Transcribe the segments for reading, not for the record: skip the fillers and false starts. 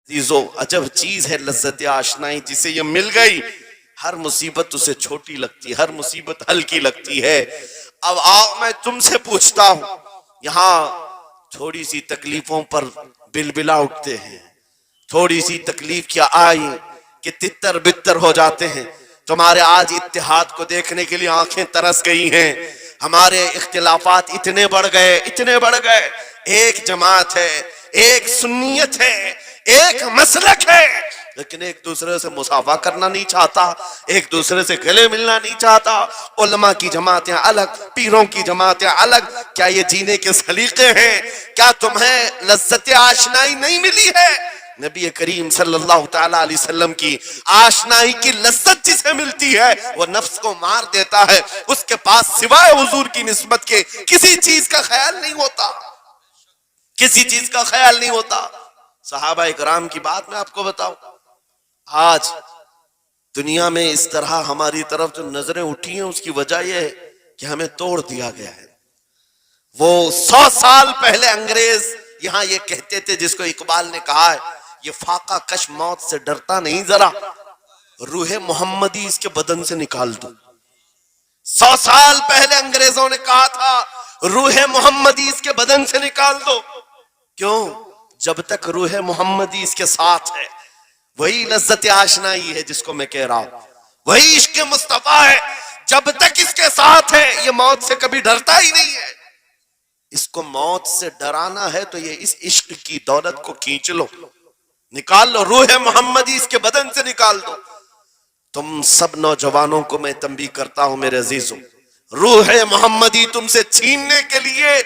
عزیزو عجب چیز ہے لذت آشنائی، جسے یہ مل گئی ہر مصیبت اسے چھوٹی لگتی، ہر مصیبت ہلکی لگتی ہے۔ اب آؤ میں تم سے پوچھتا ہوں، یہاں تھوڑی سی تکلیفوں پر بلبلا اٹھتے ہیں، تھوڑی سی تکلیف کیا آئی کہ تتر بتر ہو جاتے ہیں۔ تمہارے آج اتحاد کو دیکھنے کے لیے آنکھیں ترس گئی ہیں۔ ہمارے اختلافات اتنے بڑھ گئے، ایک جماعت ہے، ایک سنیت ہے، ایک مسلک ہے، لیکن ایک دوسرے سے مصافحہ کرنا نہیں چاہتا، ایک دوسرے سے گلے ملنا نہیں چاہتا۔ علماء کی جماعتیں الگ، پیروں کی جماعتیں الگ۔ کیا یہ جینے کے سلیقے ہیں؟ کیا تمہیں لذت آشنائی نہیں ملی ہے؟ نبی کریم صلی اللہ تعالیٰ علیہ وسلم کی آشنائی کی لذت جسے ملتی ہے وہ نفس کو مار دیتا ہے، اس کے پاس سوائے حضور کی نسبت کے کسی چیز کا خیال نہیں ہوتا، کسی چیز کا خیال نہیں ہوتا۔ صحابہ اکرام کی بات میں آپ کو بتاؤں، آج دنیا میں اس طرح ہماری طرف جو نظریں اٹھی ہیں اس کی وجہ یہ ہے کہ ہمیں توڑ دیا گیا ہے۔ وہ 100 سال پہلے انگریز یہاں یہ کہتے تھے، جس کو اقبال نے کہا ہے یہ فاقہ کش موت سے ڈرتا نہیں ذرا، روح محمدی اس کے بدن سے نکال دو۔ 100 سال پہلے انگریزوں نے کہا تھا روح محمدی اس کے بدن سے نکال دو۔ کیوں؟ جب تک روح محمدی اس کے ساتھ ہے، وہی لذت آشنائی ہے جس کو میں کہہ رہا ہوں، وہی عشق مصطفیٰ ہے۔ جب تک اس کے ساتھ ہے یہ موت سے کبھی ڈرتا ہی نہیں ہے۔ اس کو موت سے ڈرانا ہے تو یہ اس عشق کی دولت کو کھینچ لو، نکال لو، روح محمدی اس کے بدن سے نکال دو۔ تم سب نوجوانوں کو میں تنبیہ کرتا ہوں میرے عزیزوں، روح محمدی تم سے چھیننے کے لیے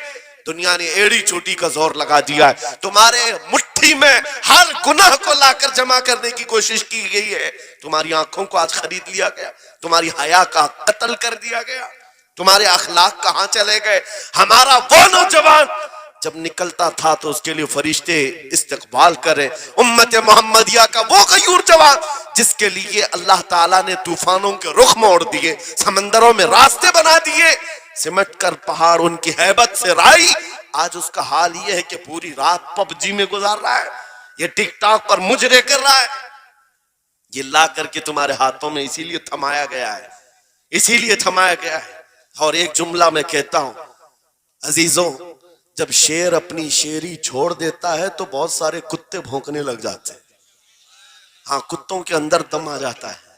دنیا نے ایڑی چوٹی کا زور لگا دیا ہے۔ تمہارے مٹھی میں ہر گناہ کو لا کر جمع کرنے کی کوشش کی گئی ہے۔ تمہاری آنکھوں کو آج خرید لیا گیا، تمہاری حیا کا قتل کر دیا گیا، تمہارے اخلاق کہاں چلے گئے؟ ہمارا وہ نوجوان جب نکلتا تھا تو اس کے لیے فرشتے استقبال کریں، امت محمدیہ کا وہ غیور جوان جس کے لیے اللہ تعالیٰ نے طوفانوں کے رخ موڑ دیے، سمندروں میں راستے بنا دیے، سمٹ کر پہاڑ ان کی ہیبت سے رائی۔ آج اس کا حال یہ ہے کہ پوری رات پب جی میں گزار رہا ہے، یہ ٹک ٹاک پر مجرے کر رہا ہے۔ یہ لا کر کے تمہارے ہاتھوں میں اسی لیے تھمایا گیا ہے، اسی لیے تھمایا گیا ہے۔ اور ایک جملہ میں کہتا ہوں عزیزوں، جب شیر اپنی شیری چھوڑ دیتا ہے تو بہت سارے کتے بھونکنے لگ جاتے ہیں۔ ہاں، کتوں کے اندر دم آ جاتا ہے۔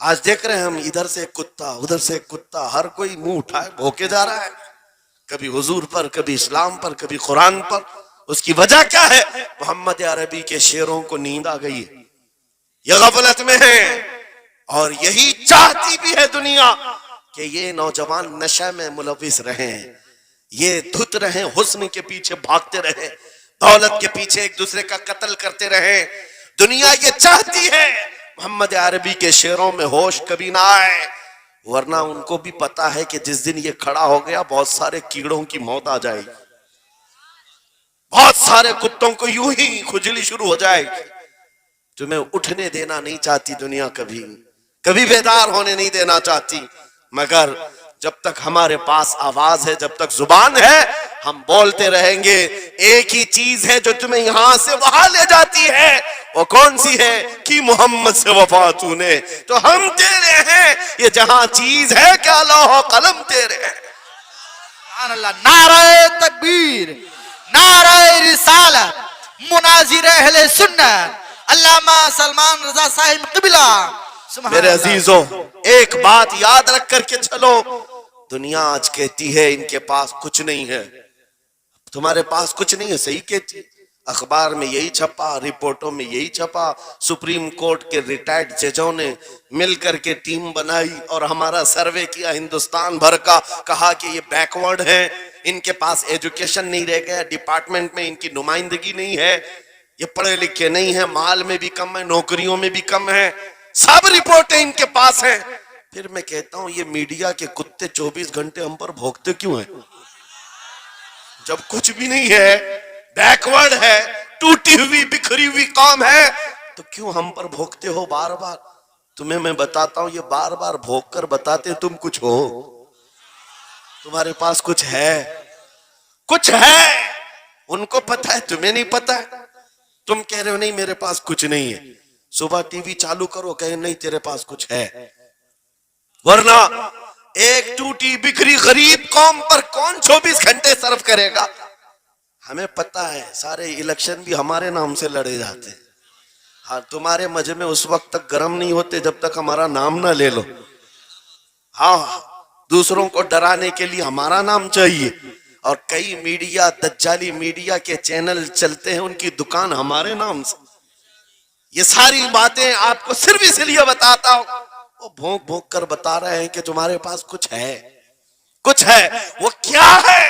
آج دیکھ رہے ہیں ہم، ادھر سے ایک کتا، ادھر سے ایک کتا، ہر کوئی منہ اٹھائے بھونکے جا رہا ہے، کبھی حضور پر، کبھی اسلام پر، کبھی قرآن پر۔ اس کی وجہ کیا ہے؟ محمد عربی کے شیروں کو نیند آ گئی ہے، یہ غفلت میں ہے، اور یہی چاہتی بھی ہے دنیا کہ یہ نوجوان نشہ میں ملوث رہیں، یہ دھت رہیں، حسن کے پیچھے بھاگتے رہیں، دولت کے پیچھے ایک دوسرے کا قتل کرتے رہیں۔ دنیا یہ چاہتی ہے محمد عربی کے شعروں میں ہوش کبھی نہ آئے، ورنہ ان کو بھی پتا ہے کہ جس دن یہ کھڑا ہو گیا بہت سارے کیڑوں کی موت آ جائے گی، بہت سارے کتوں کو یوں ہی کھجلی شروع ہو جائے گی۔ تمہیں اٹھنے دینا نہیں چاہتی دنیا، کبھی بیدار ہونے نہیں دینا چاہتی، مگر جب تک ہمارے پاس آواز ہے، جب تک زبان ہے، ہم بولتے رہیں گے۔ ایک ہی چیز ہے جو تمہیں یہاں سے وہاں لے جاتی ہے، وہ کون سی ہے؟ کہ محمد سے وفا تو نے، تو ہم تیرے ہیں، یہ جہاں چیز ہے کیا لوح و قلم تیرے ہیں۔ سبحان اللہ، نعرہ تکبیر، نعرہ رسالت، مناظر اہل سنت، علامہ سلمان رضا صاحب قبلہ۔ میرے عزیزوں، ایک بات یاد رکھ کر کے چلو، دنیا آج کہتی ہے ان کے پاس کچھ نہیں ہے، تمہارے پاس کچھ نہیں ہے، صحیح کہتی، اخبار میں یہی چھپا، رپورٹوں میں یہی چھپا، سپریم کورٹ کے ریٹائرڈ ججوں نے مل کر کے ٹیم بنائی اور ہمارا سروے کیا ہندوستان بھر کا، کہا کہ یہ بیکورڈ ہیں، ان کے پاس ایجوکیشن نہیں رہ گیا، ڈپارٹمنٹ میں ان کی نمائندگی نہیں ہے، یہ پڑھے لکھے نہیں ہیں، مال میں بھی کم ہے، نوکریوں میں بھی کم ہے، سب رپورٹیں ان کے پاس ہیں۔ پھر میں کہتا ہوں یہ میڈیا کے کتے 24 گھنٹے ہم پر بھونکتے کیوں ہیں؟ جب کچھ بھی نہیں ہے، بیکورڈ ہے، ٹوٹی ہوئی بکھری ہوئی قوم ہے، تو کیوں ہم پر بھونکتے ہو بار بار؟ تمہیں میں بتاتا ہوں، یہ بار بار بھونک کر بتاتے تم کچھ ہو، تمہارے پاس کچھ ہے، کچھ ہے، ان کو پتہ ہے، تمہیں نہیں پتہ ہے۔ تم کہہ رہے ہو نہیں میرے پاس کچھ نہیں ہے، صبح ٹی وی چالو کرو کہیں نہیں تیرے پاس کچھ ہے، ورنہ ایک ٹوٹی بکھری غریب قوم پر کون 24 گھنٹے صرف کرے گا؟ ہمیں پتہ ہے سارے الیکشن بھی ہمارے نام سے لڑے جاتے ہیں، ہاں تمہارے مجمع اس وقت تک گرم نہیں ہوتے جب تک ہمارا نام نہ لے لو، ہاں دوسروں کو ڈرانے کے لیے ہمارا نام چاہیے، اور کئی میڈیا دجالی میڈیا کے چینل چلتے ہیں ان کی دکان ہمارے نام سے۔ یہ ساری باتیں آپ کو صرف اس لیے بتاتا ہوں، وہ بھونک بھونک کر بتا رہے ہیں کہ تمہارے پاس کچھ ہے، کچھ ہے، وہ کیا ہے؟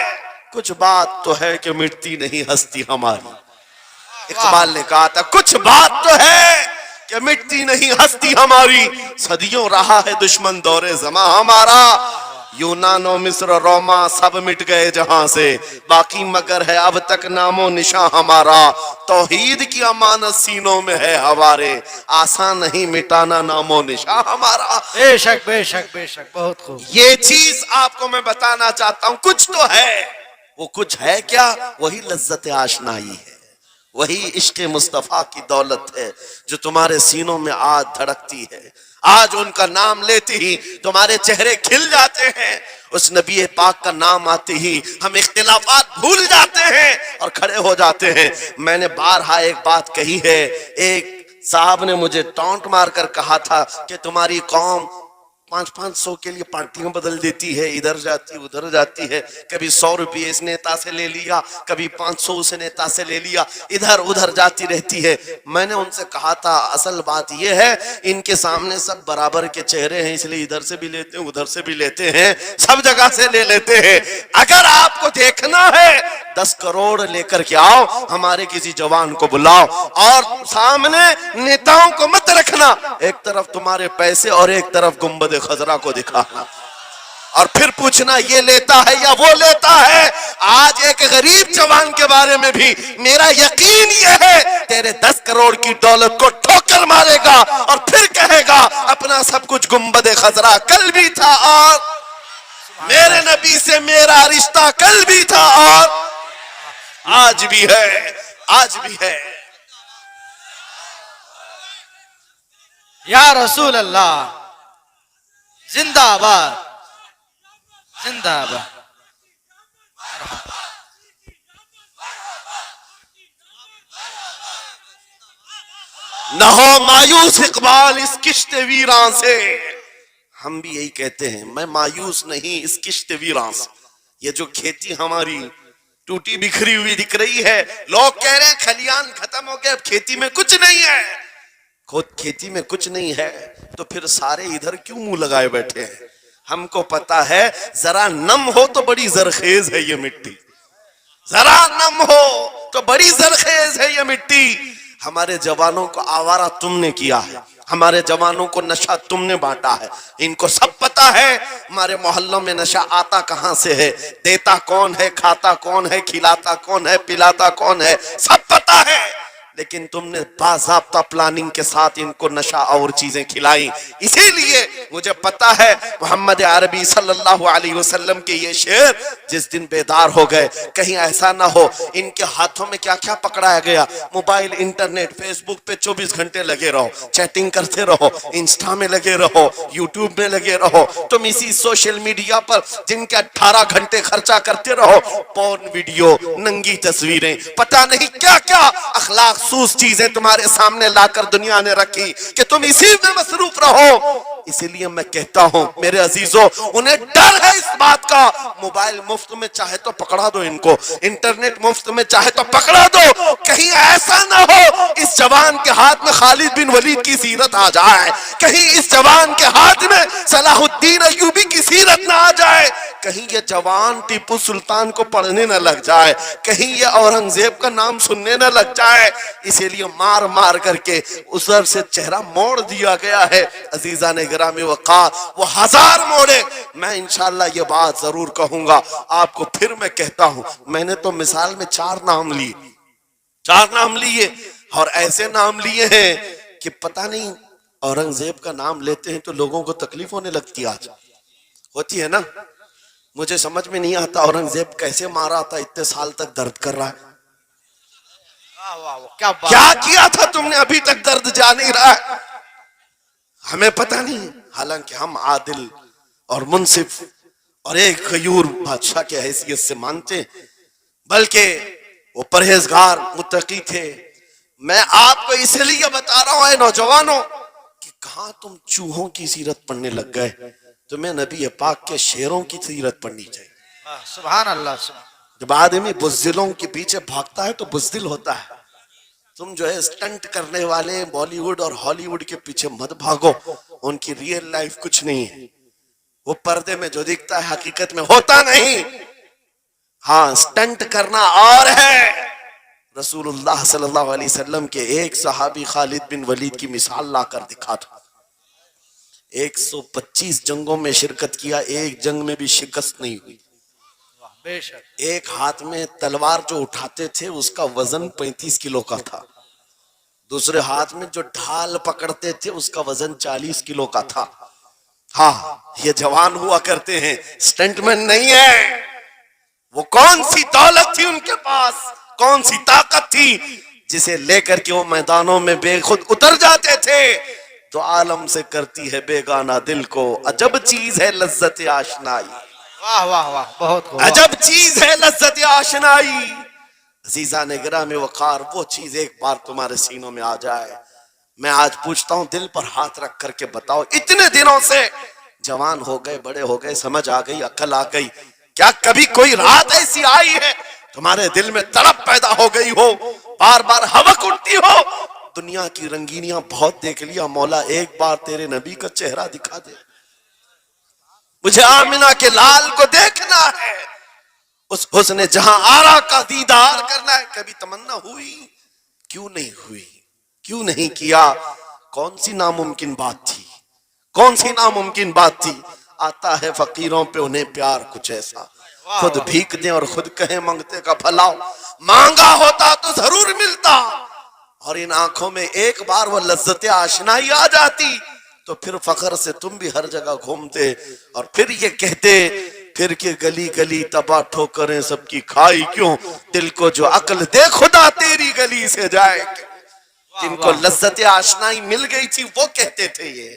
کچھ بات تو ہے کہ مٹتی نہیں ہستی ہماری۔ اقبال نے کہا تھا کچھ بات تو ہے کہ مٹتی نہیں ہستی ہماری، صدیوں رہا ہے دشمن دور زماں ہمارا، یونان و مصر و روما سب مٹ گئے جہاں سے، باقی مگر ہے اب تک نام و نشاں ہمارا، توحید کی امانت سینوں میں ہے ہمارے، آسان نہیں مٹانا نام و نشاں ہمارا۔ بے شک بے شک بے شک، بہت خوب۔ یہ چیز آپ کو میں بتانا چاہتا ہوں، کچھ تو ہے، وہ کچھ ہے کیا؟ وہی لذت آشنائی ہے، وہی عشق مصطفیٰ کی دولت ہے جو تمہارے سینوں میں آج دھڑکتی ہے، آج ان کا نام لیتے ہی تمہارے چہرے کھل جاتے ہیں، اس نبی پاک کا نام آتے ہی ہم اختلافات بھول جاتے ہیں اور کھڑے ہو جاتے ہیں۔ میں نے بارہا ایک بات کہی ہے، ایک صاحب نے مجھے ٹونٹ مار کر کہا تھا کہ تمہاری قوم 500 کے لیے پارٹیاں بدل دیتی ہے، ادھر جاتی ادھر جاتی ہے، کبھی 100 روپے اس نیتا سے لے لیا، کبھی 500 اس نیتا سے لے لیا، ادھر ادھر جاتی رہتی ہے۔ میں نے ان سے کہا تھا اصل بات یہ ہے ان کے سامنے سب برابر کے چہرے ہیں، اس لیے ادھر سے بھی لیتے ہیں ادھر سے بھی لیتے ہیں، سب جگہ سے لے لیتے ہیں۔ اگر آپ کو دیکھنا ہے 10 کروڑ لے کر کے آؤ، ہمارے کسی جوان کو بلاؤ، اور سامنے نیتاؤں کو مت رکھنا، ایک طرف تمہارے پیسے اور ایک طرف گنبد خضرا کو دکھانا، اور پھر پوچھنا یہ لیتا ہے یا وہ لیتا ہے۔ آج ایک غریب جوان کے بارے میں بھی میرا یقین یہ ہے تیرے 10 کروڑ کی دولت کو ٹھوکر مارے گا اور پھر کہے گا اپنا سب کچھ گنبد خضرا کل بھی تھا، اور میرے نبی سے میرا رشتہ کل بھی تھا اور آج بھی ہے، آج بھی ہے۔ یا رسول اللہ زندہ باد، زندہ باد۔ نہ ہو مایوس اقبال اس کشت ویراں سے، ہم بھی یہی کہتے ہیں، میں مایوس نہیں اس کشت ویراں سے۔ یہ جو کھیتی ہماری ٹوٹی بکھری ہوئی دکھ رہی ہے، لوگ کہہ رہے ہیں کھلیان ختم ہو گئے، اب کھیتی میں کچھ نہیں ہے، خود کھیتی میں کچھ نہیں ہے تو پھر سارے ادھر کیوں منہ لگائے بیٹھے ہیں؟ ہم کو پتا ہے ذرا نم ہو تو بڑی زرخیز ہے یہ مٹی، ذرا نم ہو تو بڑی زرخیز ہے یہ مٹی۔ ہمارے جوانوں کو آوارہ تم نے کیا ہے، ہمارے جوانوں کو نشہ تم نے بانٹا ہے، ان کو سب پتا ہے ہمارے محلوں میں نشہ آتا کہاں سے ہے، دیتا کون ہے، کھاتا کون ہے، کھلاتا کون ہے، پلاتا کون ہے، سب پتا ہے، لیکن تم نے باضابطہ پلاننگ کے ساتھ ان کو نشہ اور چیزیں کھلائیں۔ اسی لیے مجھے پتا ہے محمد عربی صلی اللہ علیہ وسلم کے یہ شعر جس دن بیدار ہو گئے، کہیں ایسا نہ ہو ان کے ہاتھوں میں کیا کیا پکڑایا گیا، موبائل، انٹرنیٹ، فیس بک پہ 24 گھنٹے لگے رہو، چیٹنگ کرتے رہو، انسٹا میں لگے رہو، یوٹیوب میں لگے رہو، تم اسی سوشل میڈیا پر جن کے 18 گھنٹے خرچہ کرتے رہو، پورن ویڈیو، ننگی تصویریں، پتہ نہیں کیا کیا اخلاق سوز چیزیں تمہارے سامنے لا کر دنیا نے رکھی کہ تم اسی میں مصروف رہو۔ اسی لیے میں کہتا ہوں میرے عزیزوں، انہیں ڈر ہے اس بات کا، موبائل مفت میں چاہے تو پکڑا دو ان کو، انٹرنیٹ مفت میں چاہے تو پکڑا دو، کہیں ایسا نہ ہو اس جوان کے ہاتھ میں خالد بن ولید کی سیرت آ جائے، کہیں اس جوان کے ہاتھ میں صلاح الدین ایوبی کی سیرت نہ آ جائے، کہیں یہ جوان ٹیپو سلطان کو پڑھنے نہ لگ جائے، کہیں یہ اورنگزیب کا نام سننے نہ لگ جائے۔ اسی لیے مار مار کر کے ادھر سے چہرہ موڑ دیا گیا ہے۔ عزیزان گرامی وقار وہ 1000 موڑے، میں انشاءاللہ یہ بات ضرور کہوں گا آپ کو، پھر میں کہتا ہوں میں نے تو مثال میں 4 نام لیے، 4 نام لیے، اور ایسے نام لیے ہیں کہ پتہ نہیں اورنگزیب کا نام لیتے ہیں تو لوگوں کو تکلیف ہونے لگتی، آج ہوتی ہے نا۔ مجھے سمجھ میں نہیں آتا اورنگزیب کیسے مارا تھا، اتنے سال تک درد کر رہا ہے، واہ واہ واہ، کیا بات کیا کیا تھا تم نے؟ ابھی تک درد جا نہیں رہا ہے، ہمیں پتہ نہیں، حالانکہ ہم عادل اور منصف اور ایک غیور بادشاہ کی حیثیت سے مانتے ہیں، بلکہ وہ پرہیزگار متقی تھے۔ میں آپ کو اس لیے بتا رہا ہوں اے نوجوانوں کہ کہاں تم چوہوں کی سیرت پڑھنے لگ گئے، تمہیں نبی پاک کے شیروں کی سیرت پڑھنی چاہیے۔ سبحان اللہ سبحان جب آدمی بزدلوں کے پیچھے بھاگتا ہے تو بزدل ہوتا ہے۔ تم جو ہے سٹنٹ کرنے والے بالی ووڈ اور ہالی ووڈ کے پیچھے مت بھاگو، ان کی ریئل لائف کچھ نہیں ہے، وہ پردے میں جو دکھتا ہے حقیقت میں ہوتا نہیں۔ ہاں سٹنٹ کرنا اور ہے۔ رسول اللہ صلی اللہ علیہ وسلم کے ایک صحابی خالد بن ولید کی مثال لا کر دکھا تھا، 125 جنگوں میں شرکت کیا، ایک جنگ میں بھی شکست نہیں ہوئی۔ بے شک ایک ہاتھ میں تلوار جو اٹھاتے تھے اس کا وزن 35 کلو کا تھا، دوسرے ہاتھ میں جو ڈھال پکڑتے تھے اس کا وزن 40 کلو کا تھا۔ ہاں یہ جوان ہوا کرتے ہیں، سٹنٹ مین نہیں ہے۔ وہ کون سی دولت تھی ان کے پاس، کون سی طاقت تھی جسے لے کر کے وہ میدانوں میں بے خود اتر جاتے تھے۔ تو عالم سے کرتی ہے بیگانہ دل کو، عجب چیز ہے لذت آشنائی، واہ واہ واہ، بہت خوب، عجب چیز ہے لذت آشنائی۔ عزیزان گرامی وقار، وہ چیز ایک بار تمہارے سینوں میں آ جائے۔ میں آج پوچھتا ہوں، دل پر ہاتھ رکھ کر کے بتاؤ، اتنے دنوں سے جوان ہو گئے، بڑے ہو گئے، سمجھ آ گئی، عقل آ گئی، کیا کبھی کوئی رات ایسی آئی ہے تمہارے دل میں تڑپ پیدا ہو گئی ہو، بار بار حوق اٹھتی ہو؟ دنیا کی رنگینیاں بہت دیکھ لیا، مولا ایک بار تیرے نبی کا چہرہ دکھا دے، مجھے آمنہ کے لال کو دیکھنا ہے، اس حسن جہاں آرا کا دیدار کرنا ہے۔ کبھی تمنا ہوئی؟ کیوں نہیں ہوئی؟ کیوں نہیں کیا؟ کون سی ناممکن بات تھی؟ کون سی ناممکن بات تھی؟ آتا ہے فقیروں پہ انہیں پیار کچھ ایسا، خود بھیک دیں اور خود کہیں منگتے کا بھلا، مانگا ہوتا تو ضرور ملتا، اور ان آنکھوں میں ایک بار وہ لذت آشنائی آ جاتی تو پھر فخر سے تم بھی ہر جگہ گھومتے اور پھر یہ کہتے پھر کہ گلی گلی تباہ ٹھوکریں سب کی کھائی کیوں، دل کو جو عقل دے خدا تیری گلی سے جائے کیوں۔ جن کو لذت آشنائی مل گئی تھی وہ کہتے تھے، یہ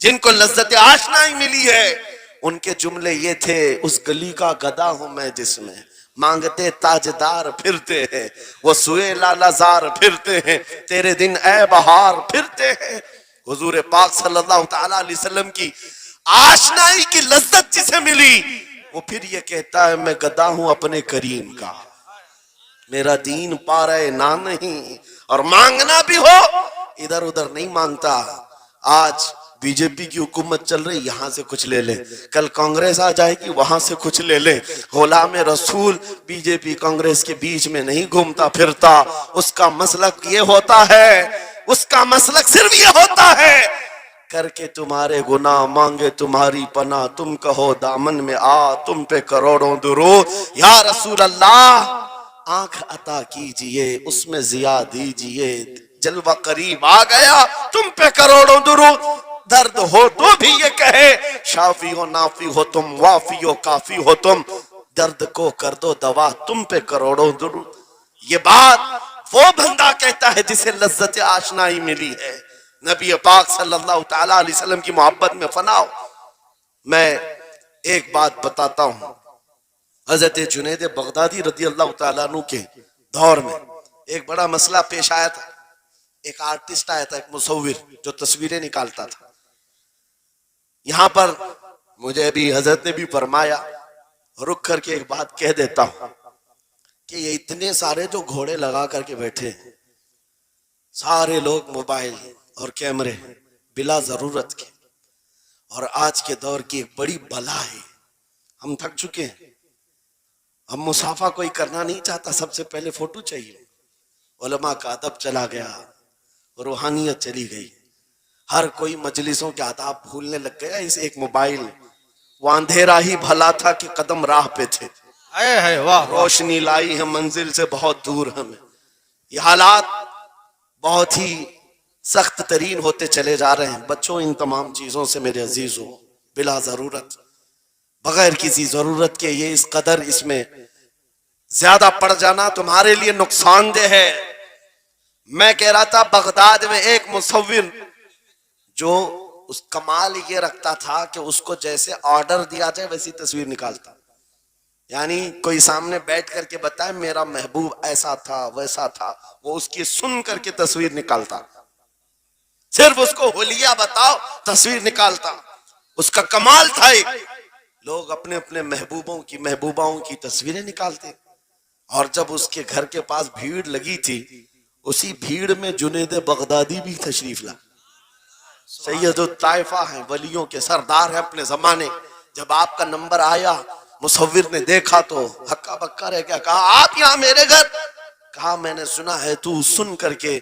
جن کو لذت آشنائی ملی ہے ان کے جملے یہ تھے، اس گلی کا گدا ہوں میں جس میں مانگتے تاجدار پھرتے ہیں، وہ سوئے لالا زار پھرتے ہیں، تیرے دن اے بہار پھرتے ہیں۔ حضور پاک صلی اللہ تعالیٰ علیہ وسلم کی آشنائی کی لذت جسے ملی وہ پھر یہ کہتا ہے میں گدا ہوں اپنے کریم کا، میرا دین پا رہے نہ نہیں، اور مانگنا بھی ہو ادھر ادھر نہیں مانگتا۔ آج بی جے پی کی حکومت چل رہی، یہاں سے کچھ لے لے، کل کانگریس آ جائے گی وہاں سے کچھ لے لے۔ غلام رسول بی جے پی کانگریس کے بیچ میں نہیں گھومتا پھرتا، اس کا مسلک یہ ہوتا ہے، اس کا مسلک صرف یہ ہوتا ہے، کر کے تمہارے گناہ مانگے تمہاری پناہ، تم کہو دامن میں آ تم پہ کروڑوں درود، یا رسول اللہ آنکھ عطا کیجئے اس میں ضیا دیجئے، جلوہ قریب آ گیا تم پہ کروڑوں درود، درد ہو تو بھی یہ کہے شافی ہو نافی ہو تم، وافی ہو کافی ہو تم، درد کو کر دو دوا تم پہ کروڑوں درود۔ یہ بات وہ بندہ کہتا ہے جسے لذت آشنائی ملی ہے، نبی پاک صلی اللہ تعالیٰ علیہ وسلم کی محبت میں فنا ہو۔ میں ایک بات بتاتا ہوں، حضرت جنید بغدادی رضی اللہ تعالیٰ عنہ کے دور میں ایک بڑا مسئلہ پیش آیا تھا۔ ایک آرٹسٹ آیا تھا، ایک مصور جو تصویریں نکالتا تھا۔ یہاں پر مجھے بھی حضرت نے بھی فرمایا، رک کر کے ایک بات کہہ دیتا ہوں کہ یہ اتنے سارے جو گھوڑے لگا کر کے بیٹھے ہیں، سارے لوگ موبائل اور کیمرے بلا ضرورت کے، اور آج کے دور کی ایک بڑی بلا ہے، ہم تھک چکے ہیں، ہم مصافحہ کوئی کرنا نہیں چاہتا، سب سے پہلے فوٹو چاہیے، علماء کا ادب چلا گیا، روحانیت چلی گئی، ہر کوئی مجلسوں کے آداب بھولنے لگ گیا، اس ایک موبائل، وہ اندھیرا ہی بھلا تھا کہ قدم راہ پہ تھے، روشنی لائی ہے منزل سے بہت دور ہمیں۔ یہ حالات بہت ہی سخت ترین ہوتے چلے جا رہے ہیں۔ بچوں ان تمام چیزوں سے میرے عزیزوں بلا ضرورت، بغیر کسی ضرورت کے یہ اس میں زیادہ پڑ جانا تمہارے لیے نقصان دہ ہے۔ میں کہہ رہا تھا بغداد میں ایک مصور جو اس کمال یہ رکھتا تھا کہ اس کو جیسے آرڈر دیا جائے ویسی تصویر نکالتا. یعنی کوئی سامنے بیٹھ کر کے بتائے میرا محبوب ایسا تھا ویسا تھا, وہ اس کی سن کر کے تصویر نکالتا. صرف اس کو حلیہ بتاؤ تصویر نکالتا. اس کا کمال تھا. ایک لوگ اپنے اپنے محبوبوں کی محبوباؤں کی تصویریں نکالتے, اور جب اس کے گھر کے پاس بھیڑ لگی تھی اسی بھیڑ میں جنید بغدادی بھی تشریف لا. سید الطائفہ ہیں, ولیوں کے سردار ہیں اپنے زمانے. جب آپ کا نمبر آیا مصور نے دیکھا تو ہکا بکا رہ گیا. کہا آپ یہاں میرے گھر؟ کہا میں نے سنا ہے تو سن کر کے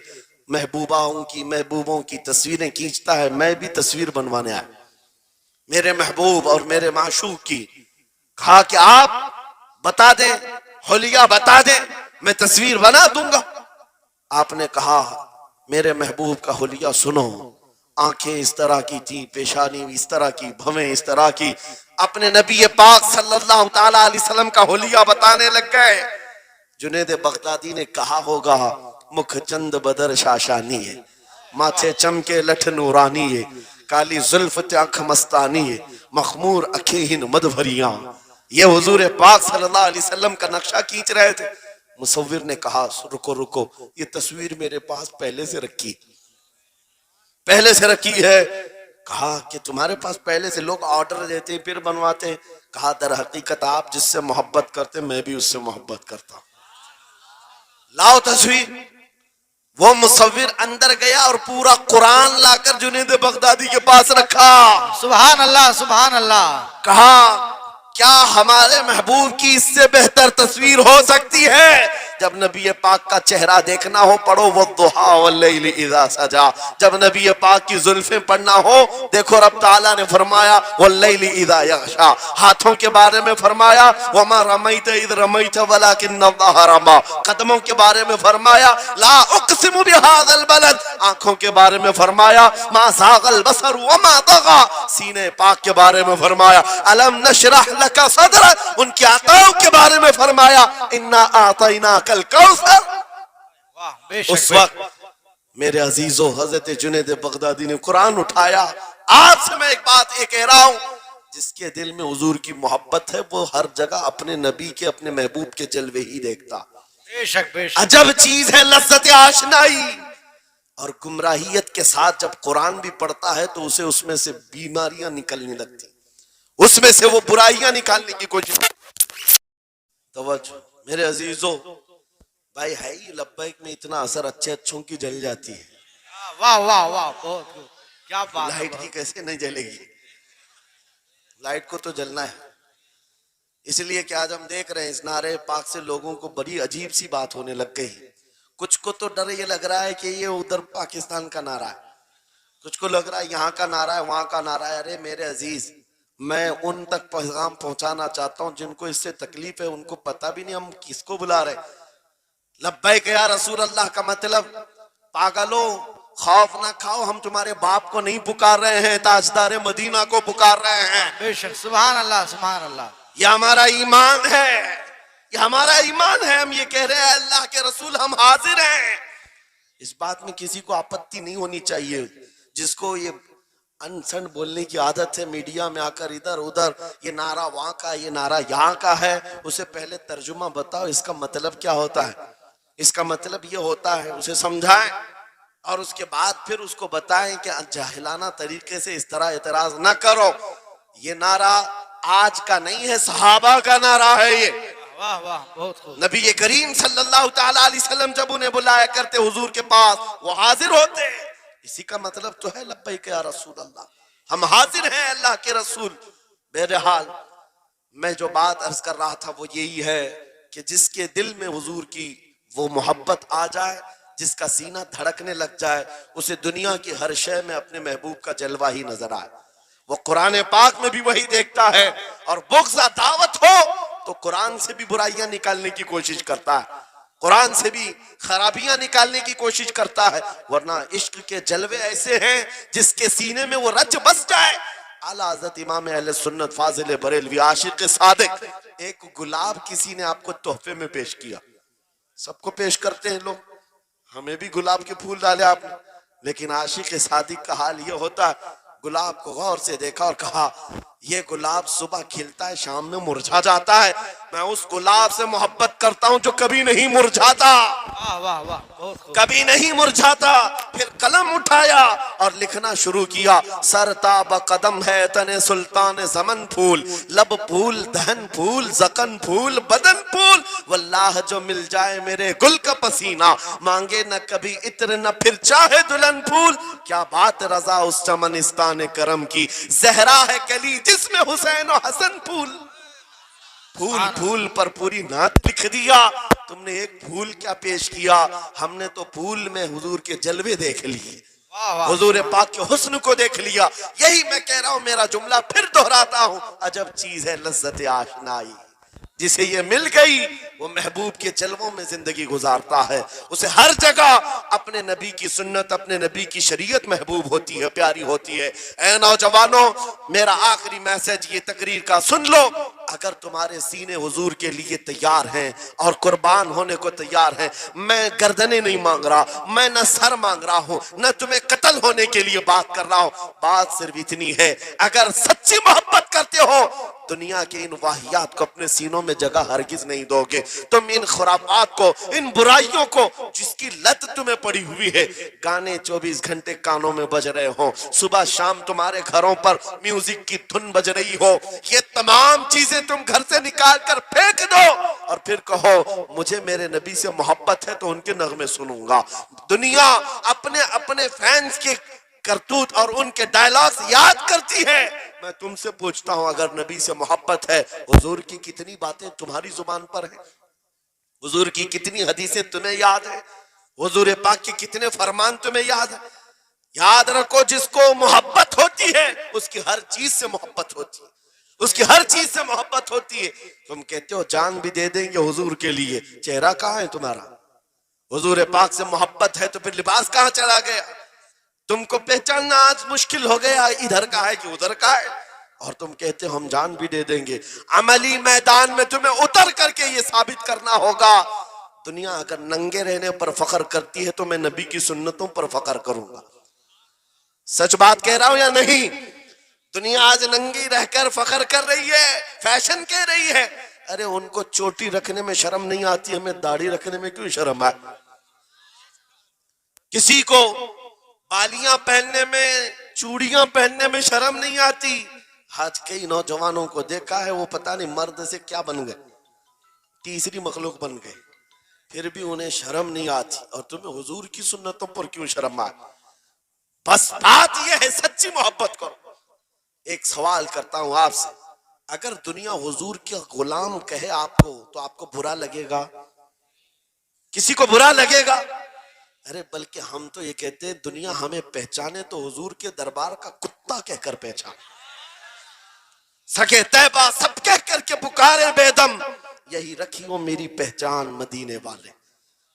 محبوبوں کی تصویریں کھینچتا ہے, میں بھی تصویر بنوانے آیا میرے محبوب اور میرے معشوق کی. کہا کہ آپ بتا دیں, حلیہ بتا دیں, میں تصویر بنا دوں گا. آپ نے کہا میرے محبوب کا حلیہ سنو. آنکھیں اس طرح کی تھی, پیشانی اس طرح کی, بھویں اس طرح کی. اپنے نبی پاک صلی اللہ تعالی علیہ وسلم کا حلیہ بتانے لگ گئے. جنید بغدادی نے کہا ہوگا مکھ چند بدر شاشانی ہے, ماتھے چمکے لٹھ نورانی ہے, کالی زلف آنکھ مستانی ہے, مخمور اکھیں مد بھریاں. یہ حضور پاک صلی اللہ علیہ وسلم کا نقشہ کھینچ رہے تھے. مصور نے کہا رکو رکو, یہ تصویر میرے پاس پہلے سے رکھی ہے. کہا کہ تمہارے پاس پہلے سے لوگ آرڈر دیتے پھر بنواتے ہیں؟ کہا در حقیقت آپ جس سے محبت کرتے میں بھی اس سے محبت کرتا ہوں, لاؤ تصویر. وہ مصور اندر گیا اور پورا قرآن لا کر جنید بغدادی کے پاس رکھا. سبحان اللہ سبحان اللہ. کہا کیا ہمارے محبوب کی اس سے بہتر تصویر ہو سکتی ہے؟ جب نبی پاک کا چہرہ دیکھنا ہو پڑھو والضحیٰ واللیل اذا سجا. جب نبی پاک کی زلفیں پڑھنا ہو دیکھو رب تعالیٰ نے فرمایا واللیل اذا یغشا. ہاتھوں کے بارے میں فرمایا وما رمیت اذ رمیت ولکن اللہ رما. قدموں کے بارے میں فرمایا لا اقسم بہذا البلد. آنکھوں کے بارے میں فرمایا ما زاغ البصر وما طغى. سینے پاک کے بارے میں فرمایا الم نشرح لک صدرک. ان کی عطاؤں کے بارے میں فرمایا انا اعطیناک الکوثر. واہ بے شک. اس وقت میرے عزیزو حضرت جنید بغدادی نے قرآن اٹھایا. آپ سے میں ایک بات یہ کہہ رہا ہوں, جس کے دل میں حضور کی محبت ہے وہ ہر جگہ اپنے نبی کے اپنے محبوب کے جلوے ہی دیکھتا. بے شک بے شک. عجب چیز ہے لذت آشنائی. اور گمراہیت کے ساتھ جب قرآن بھی پڑھتا ہے تو اسے اس میں سے بیماریاں نکلنے لگتی, اس میں سے وہ برائیاں نکالنے کی کوشش. توجہ میرے عزیزو, بھائی ہے ہی لبیک میں اتنا اثر اچھے اچھوں کی جل جاتی ہے, واہ واہ واہ بہت خوب. کیا بات ہے. لائٹ کی کیسے نہیں جلے گی؟ لائٹ کو تو جلنا ہے. اس لیے کہ آج ہم دیکھ رہے ہیں اس نعرے پاک سے لوگوں کو بڑی عجیب سی بات ہونے لگ گئی. کچھ کو تو ڈر یہ لگ رہا ہے کہ یہ ادھر پاکستان کا نعرہ ہے, کچھ کو لگ رہا ہے یہاں کا نعرہ ہے وہاں کا نعرہ ہے. ارے میرے عزیز, میں ان تک پیغام پہنچانا چاہتا ہوں جن کو اس سے تکلیف ہے, ان کو پتہ بھی نہیں ہم کس کو بلا رہے. لبیک یا رسول اللہ کا مطلب پاگلو خوف نہ کھاؤ, ہم تمہارے باپ کو نہیں پکار رہے ہیں, تاجدار مدینہ کو پکار رہے ہیں. بے شک. سبحان اللہ سبحان اللہ. یہ ہمارا ایمان ہے, یہ ہمارا ایمان ہے. ہم یہ کہہ رہے ہیں اللہ کے رسول ہم حاضر ہیں. اس بات میں کسی کو آپتی نہیں ہونی چاہیے. جس کو یہ انسن بولنے کی عادت ہے میڈیا میں آ کر ادھر ادھر یہ نعرہ وہاں کا یہ نعرہ یہاں کا ہے, اسے پہلے ترجمہ بتاؤ اس کا مطلب کیا ہوتا ہے. اس کا مطلب یہ ہوتا ہے, اسے سمجھائیں اور اس کے بعد پھر اس کو بتائیں کہ جاہلانہ طریقے سے اس طرح اعتراض نہ کرو. یہ نعرہ آج کا نہیں ہے, صحابہ کا نعرہ ہے. یہ واہ واہ بہت خوب. نبی کریم صلی اللہ تعالی علیہ وسلم جب انہیں بلایا کرتے حضور کے پاس وہ حاضر ہوتے. اسی کا مطلب تو ہے لبیک یا رسول اللہ, ہم حاضر ہیں اللہ کے رسول. بہرحال میں جو بات عرض کر رہا تھا وہ یہی ہے کہ جس کے دل میں حضور کی وہ محبت آ جائے, جس کا سینہ دھڑکنے لگ جائے, اسے دنیا کی ہر شے میں اپنے محبوب کا جلوہ ہی نظر آئے. وہ قرآن پاک میں بھی وہی دیکھتا ہے, اور بغض دعوت ہو تو قرآن سے بھی برائیاں نکالنے کی کوشش کرتا ہے, قرآن سے بھی خرابیاں نکالنے کی کوشش کرتا ہے. ورنہ عشق کے جلوے ایسے ہیں جس کے سینے میں وہ رچ بس جائے. اعلیٰ حضرت امام اہل سنت فاضل بریلوی عاشق صادق, ایک گلاب کسی نے آپ کو تحفے میں پیش کیا, سب کو پیش کرتے ہیں لوگ, ہمیں بھی گلاب کے پھول ڈالے آپ نے، لیکن عاشق صادق کا حال یہ ہوتا ہے، گلاب کو غور سے دیکھا اور کہا یہ گلاب صبح کھلتا ہے شام میں مرجھا جاتا ہے، میں اس گلاب سے محبت کرتا ہوں جو کبھی نہیں مرجھاتا، واہ واہ واہ بہت خوب کبھی نہیں مرجھاتا۔ پھر قلم اٹھایا اور لکھنا شروع کیا، سر تاب قدم ہے تن سلطان زمن پھول، لب پھول دہن پھول زکن پھول بدن پھول، واللہ جو مل جائے میرے گل کا پسینہ، مانگے نہ کبھی عطر نہ پھر چاہے دلہن پھول، کیا بات رضا اس چمنستان کرم کی، زہرا ہے کلی جس میں حسین و حسن پھول۔ پھول پھول پر پوری نعت لکھ دیا، تم نے ایک پھول کیا پیش کیا، ہم نے تو پھول میں حضور کے جلوے دیکھ لیے، واہ واہ حضور پاک کے حسن کو دیکھ لیا۔ یہی میں کہہ رہا ہوں، میرا جملہ پھر دہراتا ہوں، عجب چیز ہے لذت آشنائی، جسے یہ مل گئی وہ محبوب کے جلووں میں زندگی گزارتا ہے، اسے ہر جگہ اپنے نبی کی سنت اپنے نبی کی شریعت محبوب ہوتی ہے، پیاری ہوتی ہے۔ اے نوجوانوں، میرا آخری میسج یہ تقریر کا سن لو، اگر تمہارے سینے حضور کے لیے تیار ہیں اور قربان ہونے کو تیار ہیں، میں گردنیں نہیں مانگ رہا، میں نہ سر مانگ رہا ہوں، نہ تمہیں قتل ہونے کے لیے بات کر رہا ہوں، بات صرف اتنی ہے، اگر سچی محبت کرتے ہو دنیا کے ان واہیات کو اپنے سینوں میں جگہ ہرگز نہیں دو گے، تم ان خرافات کو، ان برائیوں کو جس کی لت تمہیں پڑی ہوئی ہے، گانے 24 گھنٹے کانوں میں بج رہے ہوں، صبح شام تمہارے گھروں پر میوزک کی دھن بج رہی ہو، یہ تمام چیزیں تم گھر سے نکال کر پھینک دو اور پھر کہو مجھے میرے نبی سے محبت ہے تو ان کے نغمے سنوں گا۔ دنیا اپنے فینس کے کرتوت اور ان کے ڈائلاگز یاد کرتی ہے، میں تم سے پوچھتا ہوں اگر نبی سے محبت ہے، حضور کی کتنی باتیں تمہاری زبان پر ہیں، حضور کی کتنی حدیثیں تمہیں یاد ہیں، حضور پاک کے کتنے فرمان تمہیں یاد ہیں؟ یاد رکھو جس کو محبت ہوتی ہے اس کی ہر چیز سے محبت ہوتی ہے، اس کی ہر چیز سے محبت ہوتی ہے۔ تم کہتے ہو جان بھی دے دیں گے حضور کے لیے، چہرہ کہاں ہے تمہارا؟ حضور پاک سے محبت ہے تو پھر لباس کہاں چلا گیا؟ تم کو پہچاننا آج مشکل ہو گیا ادھر کا ہے کہ ادھر کا ہے، اور تم کہتے ہو ہم جان بھی دے دیں گے۔ عملی میدان میں تمہیں اتر کر کے یہ ثابت کرنا ہوگا، دنیا اگر ننگے رہنے پر فخر کرتی ہے تو میں نبی کی سنتوں پر فخر کروں گا۔ سچ بات کہہ رہا ہوں یا نہیں؟ دنیا آج ننگی رہ کر فخر کر رہی ہے، فیشن کہہ رہی ہے، ارے ان کو چوٹی رکھنے میں شرم نہیں آتی، ہمیں داڑھی رکھنے میں کیوں شرم ہے؟ کسی کو بالیاں پہننے میں چوڑیاں پہننے میں شرم نہیں آتی۔ آج کئی نوجوانوں کو دیکھا ہے وہ پتہ نہیں مرد سے کیا بن گئے، تیسری مخلوق بن گئے، پھر بھی انہیں شرم نہیں آتی، اور تمہیں حضور کی سنتوں پر کیوں شرم آئے؟ بس بات یہ ہے سچی محبت کرو۔ ایک سوال کرتا ہوں آپ سے، اگر دنیا حضور کے غلام کہے آپ کو تو آپ کو برا لگے گا؟ کسی کو برا لگے گا؟ ارے بلکہ ہم تو یہ کہتے ہیں دنیا ہمیں پہچانے تو حضور کے دربار کا کتا کہہ کر پہچان، سکے طیبہ سب کہہ کر کے پکارے بے دم، یہی رکھیو میری پہچان مدینے والے۔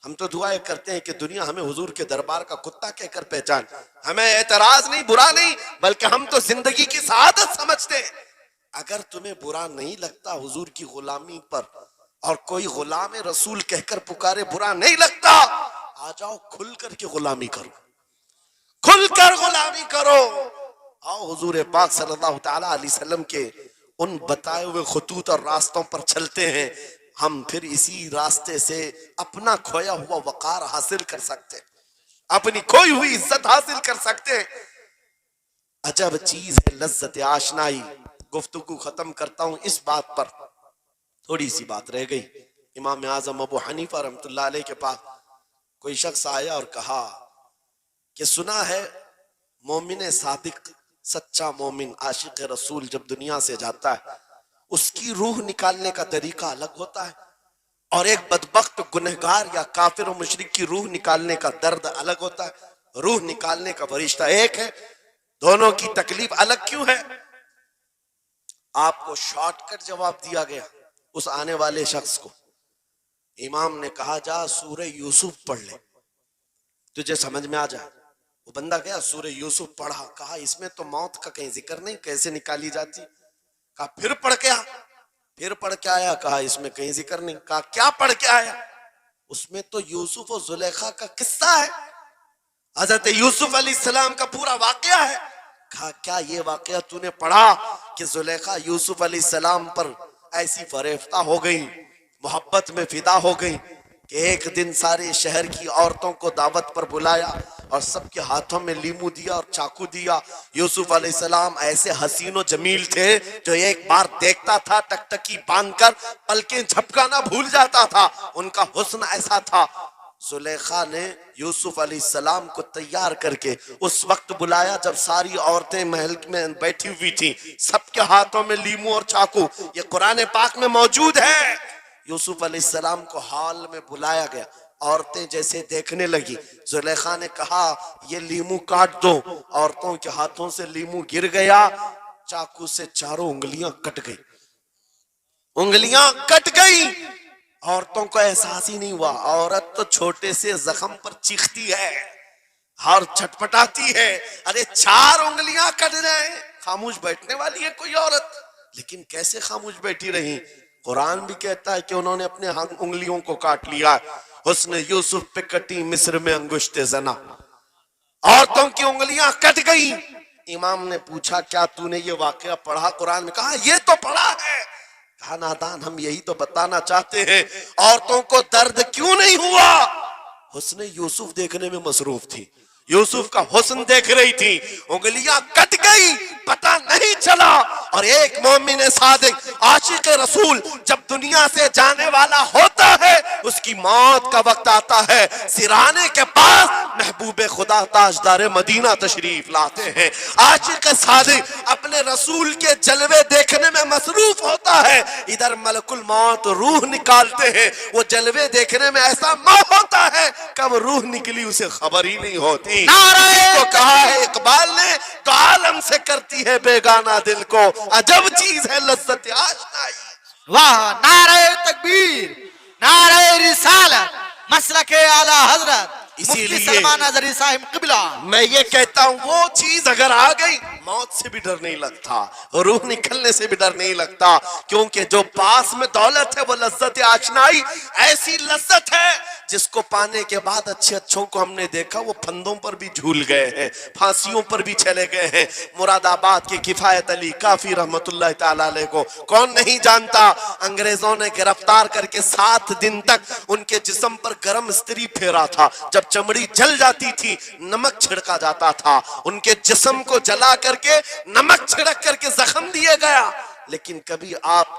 ہم تو دعائیں کرتے ہیں کہ دنیا ہمیں حضور کے دربار کا کتا کہہ کر پہچان، ہمیں اعتراض نہیں، برا نہیں، بلکہ ہم تو زندگی کی سعادت سمجھتے ہیں۔ اگر تمہیں برا نہیں لگتا حضور کی غلامی پر، اور کوئی غلام رسول کہہ کر پکارے برا نہیں لگتا، آ جاؤ کھل کر کے غلامی کرو، کھل کر غلامی کرو۔ آؤ حضور پاک صلی اللہ تعالیٰ علیہ وسلم کے ان بتائے ہوئے خطوط اور راستوں پر چلتے ہیں، ہم پھر اسی راستے سے اپنا کھویا ہوا وقار حاصل کر سکتے، اپنی کھوئی ہوئی عزت حاصل کر سکتے۔ عجب چیز ہے لذت آشنائی۔ گفتگو ختم کرتا ہوں اس بات پر، تھوڑی سی بات رہ گئی۔ امام اعظم ابو حنیفہ رحمۃ اللہ علیہ کے پاس کوئی شخص آیا اور کہا کہ سنا ہے مومن صادق، سچا مومن عاشق رسول جب دنیا سے جاتا ہے اس کی روح نکالنے کا طریقہ الگ ہوتا ہے، اور ایک بدبخت گنہگار یا کافر و مشرک کی روح نکالنے کا درد الگ ہوتا ہے۔ روح نکالنے کا فرشتہ ایک ہے، دونوں کی تکلیف الگ کیوں ہے؟ آپ کو شارٹ کٹ جواب دیا گیا اس آنے والے شخص کو۔ امام نے کہا جا سورہ یوسف پڑھ لے تجھے سمجھ میں آ جائے۔ وہ بندہ گیا سورہ یوسف پڑھا، کہا اس میں تو موت کا کہیں ذکر نہیں، کیسے نکالی جاتی؟ کہا پھر پڑھ کے آیا، کہا اس میں کہیں ذکر نہیں، کہا کیا پڑھ کے آیا؟ اس میں تو یوسف اور زلیخا کا قصہ ہے، حضرت یوسف علیہ السلام کا پورا واقعہ ہے۔ کہا کیا یہ واقعہ تو نے پڑھا کہ زلیخا یوسف علیہ السلام پر ایسی فریفتہ ہو گئی، محبت میں فدا ہو گئی کہ ایک دن سارے شہر کی عورتوں کو دعوت پر بلایا اور سب کے ہاتھوں میں لیمو دیا اور چاقو دیا۔ یوسف علیہ السلام ایسے حسین و جمیل تھے جو ایک بار دیکھتا تھا ٹکٹکی باندھ کر پلکیں جھپکانا بھول جاتا تھا، ان کا حسن ایسا تھا۔ زلیخا نے یوسف علیہ السلام کو تیار کر کے اس وقت بلایا جب ساری عورتیں محل میں بیٹھی ہوئی تھیں، سب کے ہاتھوں میں لیمو اور چاقو، یہ قرآن پاک میں موجود ہے۔ یوسف علیہ السلام کو ہال میں بلایا گیا، عورتیں جیسے دیکھنے لگی، زلیخا نے کہا یہ لیمو کاٹ دو، عورتوں کے ہاتھوں سے لیمو گر گیا، چاقو سے چاروں انگلیاں کٹ گئی، انگلیاں کٹ گئی۔ عورتوں کو احساس ہی نہیں ہوا، عورت تو چھوٹے سے زخم پر چیختی ہے اور چھٹپٹاتی ہے، ارے 4 انگلیاں کٹ رہے ہیں، خاموش بیٹھنے والی ہے کوئی عورت؟ لیکن کیسے خاموش بیٹھی رہی؟ قرآن بھی کہتا ہے کہ انہوں نے اپنے انگلیوں کو کاٹ لیا۔ حسن یوسف پہ کٹی مصر میں انگشت زنا، عورتوں کی انگلیاں کٹ گئی۔ امام نے پوچھا کیا تو نے یہ واقعہ پڑھا قرآن میں؟ کہا یہ تو پڑھا ہے۔ کہا نادان ہم یہی تو بتانا چاہتے ہیں، عورتوں کو درد کیوں نہیں ہوا؟ حسن یوسف دیکھنے میں مصروف تھی، یوسف کا حسن دیکھ رہی تھی، انگلیاں کٹ گئی، پتہ نہیں چلا۔ اور ایک مومن صادق عاشق رسول جب دنیا سے جانے والا ہوتا ہے، اس کی موت کا وقت آتا ہے، سرانے کے پاس محبوب خدا تاجدار مدینہ تشریف لاتے ہیں۔ عاشق صادق اپنے رسول کے جلوے دیکھنے میں مصروف ہوتا ہے، ادھر ملک الموت روح نکالتے ہیں، وہ جلوے دیکھنے میں ایسا موہ ہوتا ہے کب روح نکلی اسے خبر ہی نہیں ہوتی۔ کو کہا ہے اقبال نے تو عالم سے کرتی ہے بیگانہ دل کو، عجب چیز ہے لذت آشنائی۔ واہ، نعرہ تکبیر، نعرہ رسالت، مسلک اعلیٰ حضرت اسی مفتی لیے سلمان اظہری صاحب قبلہ۔ میں یہ کہتا ہوں وہ چیز اگر آ گئی موت سے بھی ڈر نہیں لگتا، روح نکلنے سے بھی ڈر نہیں لگتا، کیونکہ جو پاس میں دولت ہے وہ لذت آشنائی، ایسی لذت ہے جس کو پانے کے بعد اچھے اچھوں کو ہم نے دیکھا وہ پھندوں پر بھی جھول گئے ہیں، پھانسیوں پر بھی چلے گئے ہیں۔ مراد آباد کے کفایت علی کافی رحمت اللہ تعالیٰ علیہ کو کون نہیں جانتا؟ انگریزوں نے گرفتار کر کے 7 دن تک ان کے جسم پر گرم استری پھیرا تھا، جب چمڑی جل جاتی تھی نمک چھڑکا جاتا تھا، ان کے جسم کو جلا کر کے نمک چھڑک کر کے زخم دیے گیا، لیکن کبھی آپ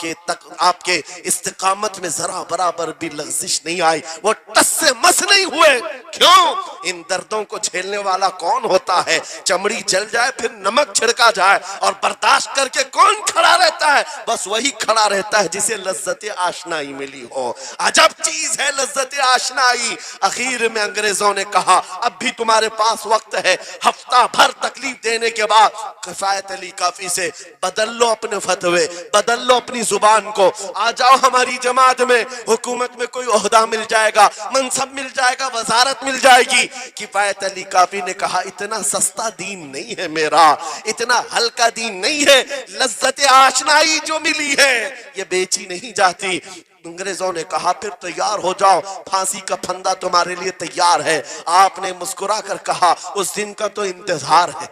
کے استقامت میں ذرا برابر بھی لغزش نہیں آئی، وہ ٹس سے مس نہیں ہوئے۔ کیوں؟ ان دردوں کو جھیلنے والا کون ہوتا ہے؟ چمڑی جل جائے پھر نمک چھڑکا جائے اور برداشت کر کے کون کھڑا رہتا ہے؟ بس وہی کھڑا رہتا ہے جسے لذت آشنائی ملی ہو۔ عجب چیز ہے لذت آشنائی۔ اخیر میں انگریزوں نے کہا اب بھی تمہارے پاس وقت ہے، ہفتہ بھر تکلیف دینے کے بعد کفایت علی کافی سے بدل لو اپنے فتوے، بدل لو اپنی زبان کو، آ جاؤ ہماری جماعت میں، حکومت میں کوئی عہدہ مل جائے گا، منصب مل جائے گا، وزارت مل جائے گی۔ کفایت علی کافی نے کہا اتنا سستا دین نہیں ہے میرا، اتنا ہلکا دین نہیں ہے، لذت آشنائی جو ملی ہے یہ بیچی نہیں جاتی۔ انگریزوں نے کہا پھر تیار ہو جاؤ، پھانسی کا پھندا تمہارے لیے تیار ہے۔ آپ نے مسکرا کر کہا اس دن کا تو انتظار ہے،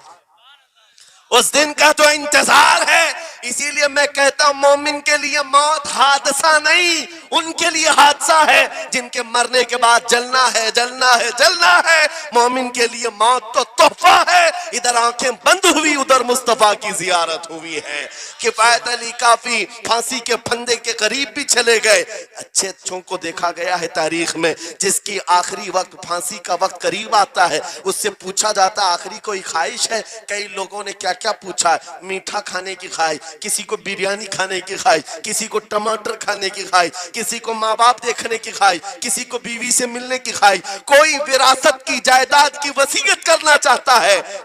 اس دن کا تو انتظار ہے۔ اسی لیے میں کہتا ہوں مومن کے لیے موت حادثہ نہیں، ان کے لیے حادثہ ہے جن کے مرنے کے بعد جلنا ہے جلنا ہے جلنا ہے۔ مومن کے لیے موت تو تحفہ ہے، ادھر آنکھیں بند ہوئی ادھر مصطفیٰ کی زیارت ہوئی ہے۔ کفایت علی کافی پھانسی کے پھندے کے قریب بھی چلے گئے۔ اچھے اچھوں کو دیکھا گیا ہے تاریخ میں جس کی آخری وقت پھانسی کا وقت قریب آتا ہے اس سے پوچھا جاتا آخری کوئی خواہش ہے؟ کئی لوگوں نے کیا کیا پوچھا ہے، میٹھا کھانے کی خواہش، کسی کو بریانی کھانے کی خواہش، کسی کو ٹماٹر کھانے کی خواہش، کسی کو ماں باپ دیکھنے کی خواہش، کسی کو بیوی سے ملنے کی خواہش، کوئی وراثت کی جائیداد کی وصیت کرنا چاہتا ہے